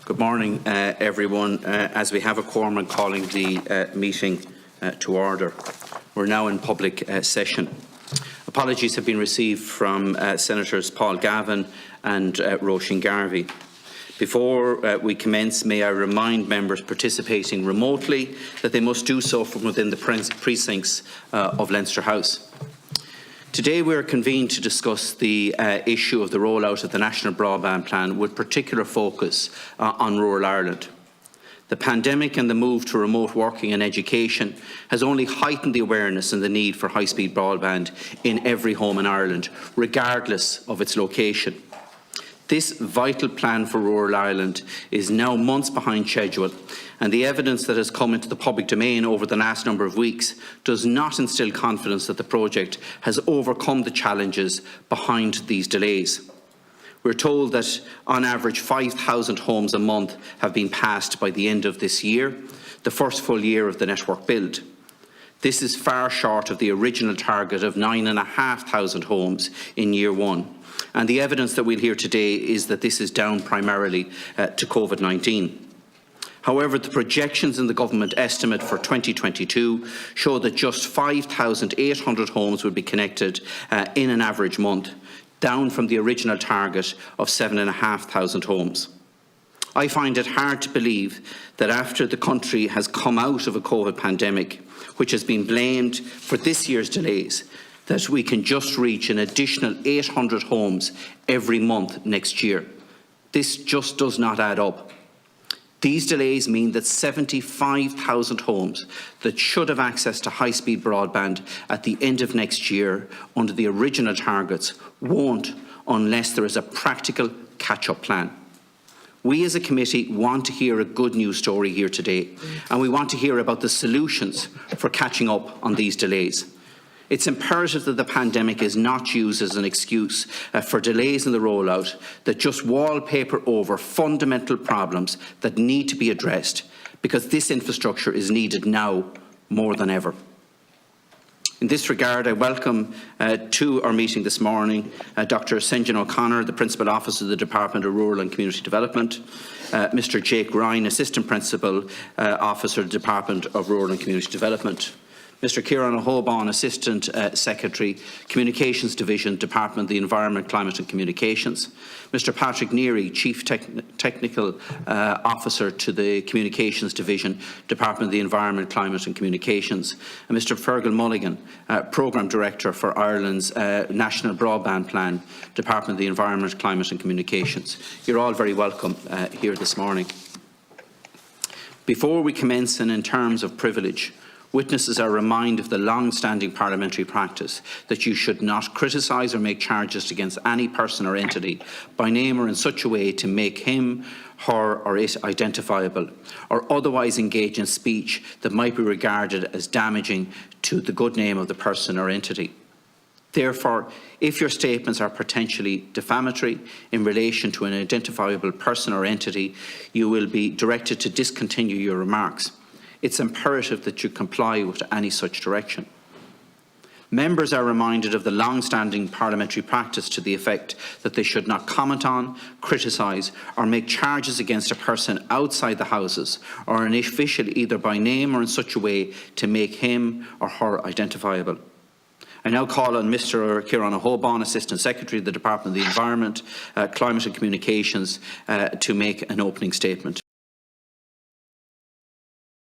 Good morning, everyone. As we have a quorum, I'm calling the meeting to order. We're now in public session. Apologies have been received from Senators Paul Gavin and Roisin Garvey. Before we commence, may I remind members participating remotely that they must do so from within the precincts of Leinster House. Today we are convened to discuss the issue of the rollout of the National Broadband Plan with particular focus on rural Ireland. The pandemic and the move to remote working and education has only heightened the awareness and the need for high-speed broadband in every home in Ireland, regardless of its location. This vital plan for rural Ireland is now months behind schedule, and the evidence that has come into the public domain over the last number of weeks does not instil confidence that the project has overcome the challenges behind these delays. We're told that on average 5,000 homes a month have been passed by the end of this year, the first full year of the network build. This is far short of the original target of 9,500 homes in year one. And the evidence that we'll hear today is that this is down primarily to COVID-19. However, the projections in the government estimate for 2022 show that just 5,800 homes will be connected in an average month, down from the original target of 7,500 homes. I find it hard to believe that after the country has come out of a COVID pandemic, which has been blamed for this year's delays, that we can just reach an additional 800 homes every month next year. This just does not add up. These delays mean that 75,000 homes that should have access to high-speed broadband at the end of next year under the original targets won't unless there is a practical catch-up plan. We as a committee want to hear a good news story here today, and we want to hear about the solutions for catching up on these delays. It's imperative that the pandemic is not used as an excuse for delays in the rollout that just wallpaper over fundamental problems that need to be addressed, because this infrastructure is needed now more than ever. In this regard, I welcome to our meeting this morning Dr. St John O'Connor, the Principal Officer of the Department of Rural and Community Development, Mr. Jake Ryan, Assistant Principal Officer of the Department of Rural and Community Development, Mr. Kieran O'Hoban, Assistant Secretary, Communications Division, Department of the Environment, Climate and Communications, Mr. Patrick Neary, Chief Technical Officer to the Communications Division, Department of the Environment, Climate and Communications, and Mr. Fergal Mulligan, Programme Director for Ireland's National Broadband Plan, Department of the Environment, Climate and Communications. You're all very welcome here this morning. Before we commence, and in terms of privilege, witnesses are reminded of the long-standing parliamentary practice that you should not criticise or make charges against any person or entity by name or in such a way to make him, her or it identifiable, or otherwise engage in speech that might be regarded as damaging to the good name of the person or entity. Therefore, if your statements are potentially defamatory in relation to an identifiable person or entity, you will be directed to discontinue your remarks. It's imperative that you comply with any such direction. Members are reminded of the long-standing parliamentary practice to the effect that they should not comment on, criticise or make charges against a person outside the Houses or an official either by name or in such a way to make him or her identifiable. I now call on Mr. Kieran O'Hoban, Assistant Secretary of the Department of the Environment, Climate and Communications, to make an opening statement.